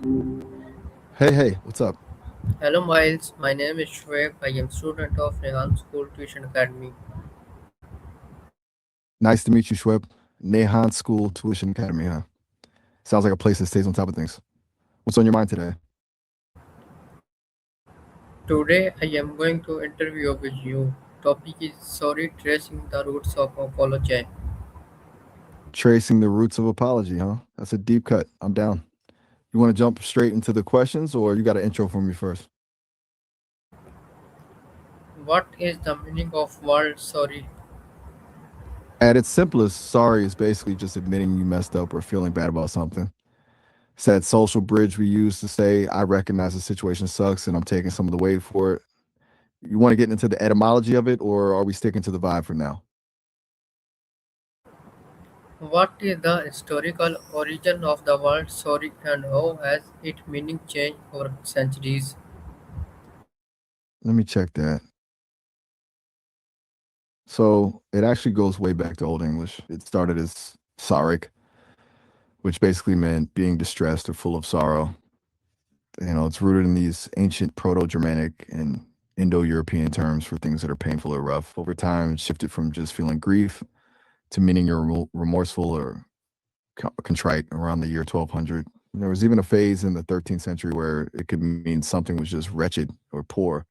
Hey, hey, what's up? Hello Miles, my name is Shweb. I am student of Rehan School Tuition Academy. Nice to meet you, Schweb. Nehan School Tuition Academy, huh? Sounds like a place that stays on top of things. What's on your mind today? Today I am going to interview with you. Topic is sorry tracing the roots of apology. Tracing the roots of apology, huh? That's a deep cut. I'm down. You want to jump straight into the questions, or you got an intro for me first? What is the meaning of word sorry? At its simplest, sorry is basically just admitting you messed up or feeling bad about something. It's that social bridge we use to say, I recognize the situation sucks and I'm taking some of the weight for it. You want to get into the etymology of it, or are we sticking to the vibe for now? What is the historical origin of the word sorry and how has its meaning changed over centuries? Let me check that. So it actually goes way back to Old English. It started as Sarik, which basically meant being distressed or full of sorrow. It's rooted in these ancient Proto Germanic and Indo European terms for things that are painful or rough. Over time, it shifted from just feeling grief to meaning you're remorseful or contrite around the year 1200. There was even a phase in the 13th century where it could mean something was just wretched or poor.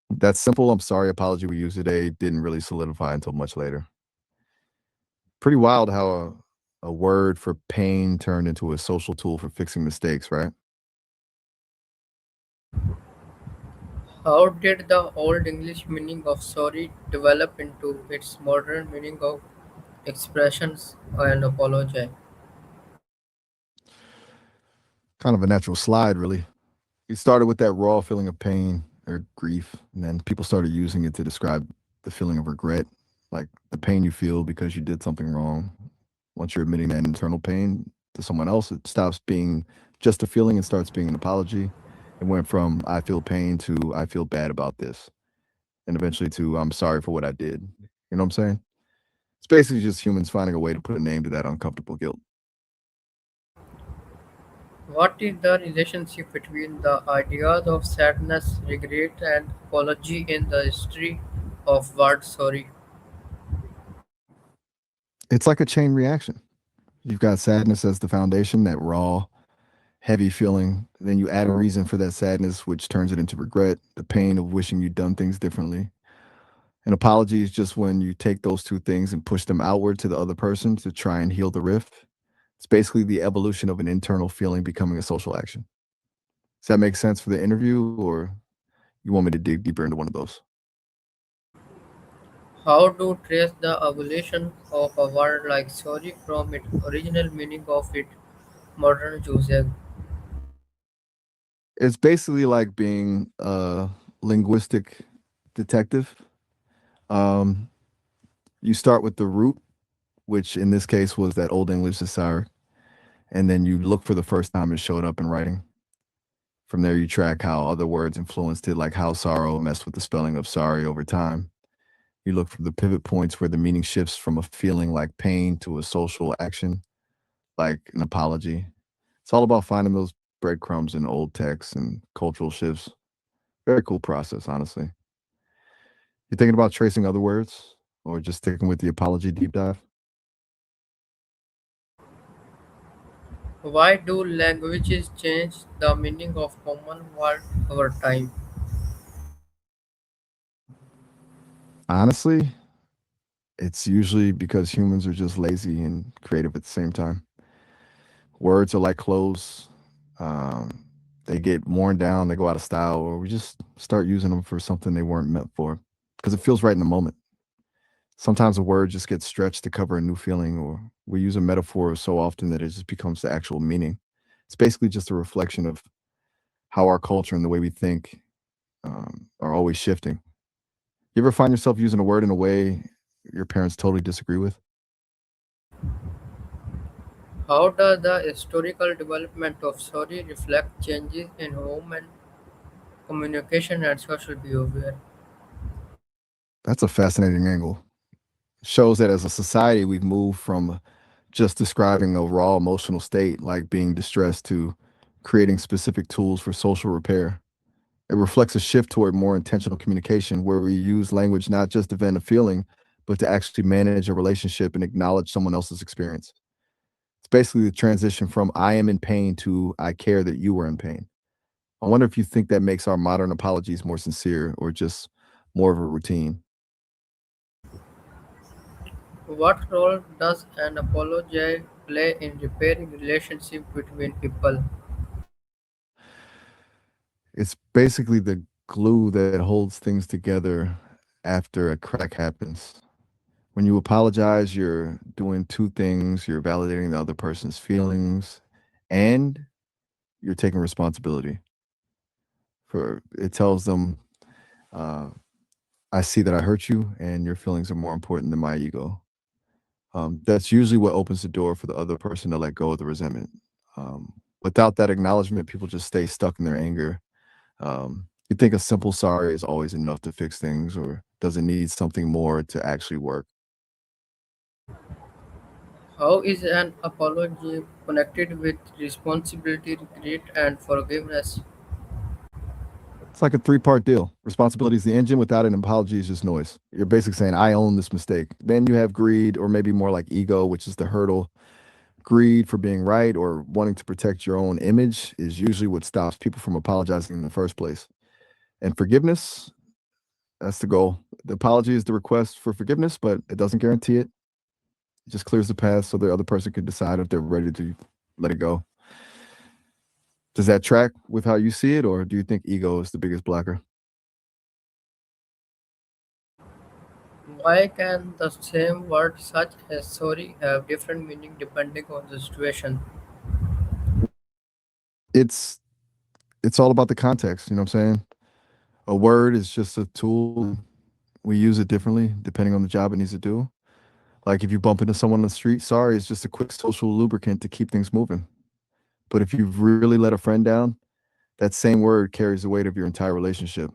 That simple I'm sorry apology we use today didn't really solidify until much later. Pretty wild how a word for pain turned into a social tool for fixing mistakes, right? How did the Old English meaning of sorry develop into its modern meaning of expressions and apology? Kind of a natural slide, really. It started with that raw feeling of pain or grief, and then people started using it to describe the feeling of regret, like the pain you feel because you did something wrong. Once you're admitting that internal pain to someone else, it stops being just a feeling and starts being an apology. It went from I feel pain to I feel bad about this, and eventually to I'm sorry for what I did. You know what I'm saying? It's basically just humans finding a way to put a name to that uncomfortable guilt. What is the relationship between the ideas of sadness, regret, and apology in the history of word sorry? It's like a chain reaction. You've got sadness as the foundation, that raw, heavy feeling. Then you add a reason for that sadness, which turns it into regret, the pain of wishing you'd done things differently. An apology is just when you take those two things and push them outward to the other person to try and heal the rift. It's basically the evolution of an internal feeling becoming a social action. Does that make sense for the interview, or you want me to dig deeper into one of those? How to trace the evolution of a word like sorry from its original meaning of its modern usage? It's basically like being a linguistic detective. Um, you start with the root, which in this case was that Old English desire, and then you look for the first time it showed up in writing. From there, you track how other words influenced it, like how sorrow messed with the spelling of sorry over time. You look for the pivot points where the meaning shifts from a feeling like pain to a social action, like an apology. It's all about finding those breadcrumbs in old texts and cultural shifts. Very cool process, honestly. You thinking about tracing other words or just sticking with the apology deep dive? Why do languages change the meaning of common word over time? Honestly, it's usually because humans are just lazy and creative at the same time. Words are like clothes. Um, they get worn down, they go out of style, or we just start using them for something they weren't meant for because it feels right in the moment. Sometimes a word just gets stretched to cover a new feeling, or we use a metaphor so often that it just becomes the actual meaning. It's basically just a reflection of how our culture and the way we think are always shifting. You ever find yourself using a word in a way your parents totally disagree with? How does the historical development of sorry reflect changes in human communication and social behavior? That's a fascinating angle. Shows that as a society, we've moved from just describing a raw emotional state like being distressed to creating specific tools for social repair. It reflects a shift toward more intentional communication where we use language not just to vent a feeling, but to actually manage a relationship and acknowledge someone else's experience. It's basically the transition from I am in pain to I care that you were in pain. I wonder if you think that makes our modern apologies more sincere or just more of a routine. What role does an apology play in repairing relationship between people? It's basically the glue that holds things together after a crack happens. When you apologize, you're doing two things. You're validating the other person's feelings and you're taking responsibility for it tells them, uh, I see that I hurt you and your feelings are more important than my ego. That's usually what opens the door for the other person to let go of the resentment. Without that acknowledgement, people just stay stuck in their anger. You think a simple sorry is always enough to fix things, or does it need something more to actually work? How is an apology connected with responsibility, regret, and forgiveness? It's like a three-part deal. Responsibility is the engine. Without an apology is just noise. You're basically saying, I own this mistake. Then you have greed, or maybe more like ego, which is the hurdle. Greed for being right or wanting to protect your own image is usually what stops people from apologizing in the first place. And forgiveness, that's the goal. The apology is the request for forgiveness, but it doesn't guarantee it. It just clears the path so the other person can decide if they're ready to let it go. Does that track with how you see it, or do you think ego is the biggest blocker? Why can the same word such as sorry have different meaning depending on the situation? It's it's all about the context, you know what I'm saying? A word is just a tool. We use it differently depending on the job it needs to do. Like if you bump into someone on the street, sorry is just a quick social lubricant to keep things moving. But if you've really let a friend down, that same word carries the weight of your entire relationship.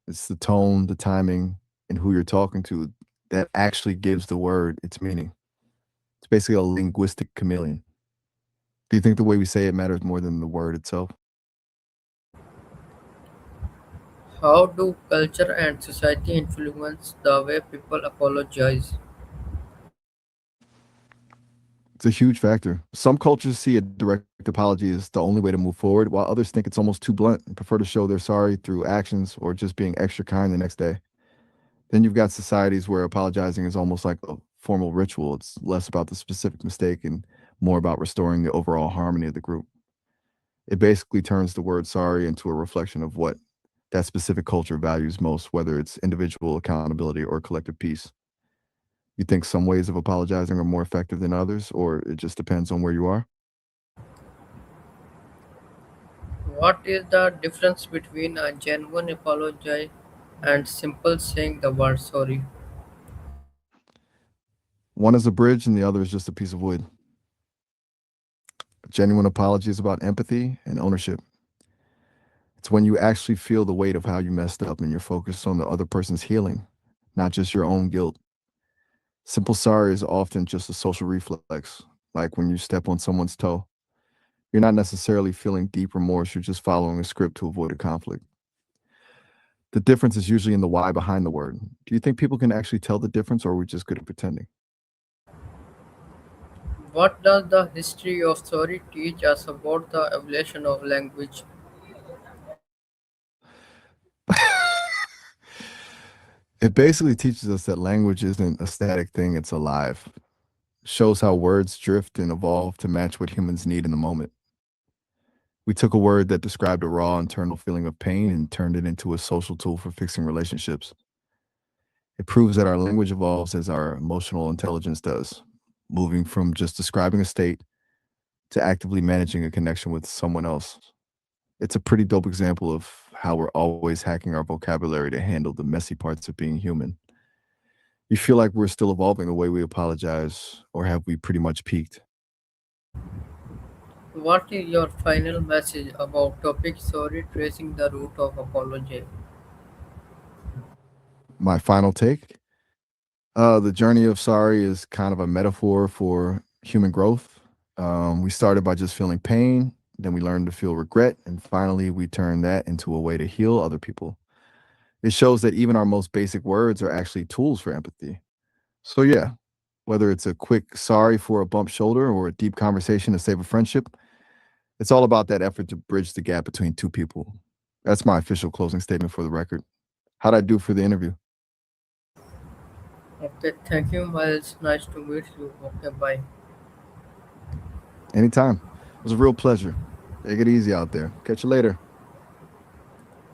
It's the tone, the timing, and who you're talking to that actually gives the word its meaning. It's basically a linguistic chameleon. Do you think the way we say it matters more than the word itself? How do culture and society influence the way people apologize? It's a huge factor. Some cultures see a direct apology as the only way to move forward, while others think it's almost too blunt and prefer to show they're sorry through actions or just being extra kind the next day. Then you've got societies where apologizing is almost like a formal ritual. It's less about the specific mistake and more about restoring the overall harmony of the group. It basically turns the word sorry into a reflection of what that specific culture values most, whether it's individual accountability or collective peace. You think some ways of apologizing are more effective than others, or it just depends on where you are? What is the difference between a genuine apology and simple saying the word sorry? One is a bridge and the other is just a piece of wood. A genuine apology is about empathy and ownership. It's when you actually feel the weight of how you messed up and you're focused on the other person's healing, not just your own guilt. Simple sorry is often just a social reflex, like when you step on someone's toe. You're not necessarily feeling deep remorse, you're just following a script to avoid a conflict. The difference is usually in the why behind the word. Do you think people can actually tell the difference, or are we just good at pretending? What does the history of sorry teach us about the evolution of language? It basically teaches us that language isn't a static thing, it's alive. Shows how words drift and evolve to match what humans need in the moment. We took a word that described a raw internal feeling of pain and turned it into a social tool for fixing relationships. It proves that our language evolves as our emotional intelligence does, moving from just describing a state to actively managing a connection with someone else. It's a pretty dope example of how we're always hacking our vocabulary to handle the messy parts of being human. You feel like we're still evolving the way we apologize, or have we pretty much peaked? What is your final message about topic sorry tracing the root of apology? My final take, the journey of sorry is kind of a metaphor for human growth. We started by just feeling pain. then we learn to feel regret, and finally, we turn that into a way to heal other people. It shows that even our most basic words are actually tools for empathy. So, yeah, whether it's a quick sorry for a bump shoulder or a deep conversation to save a friendship, it's all about that effort to bridge the gap between two people. That's my official closing statement for the record. How'd I do for the interview? Okay, thank you, Miles. Nice to meet you. Okay, bye. Anytime. It was a real pleasure. Take it easy out there. Catch you later.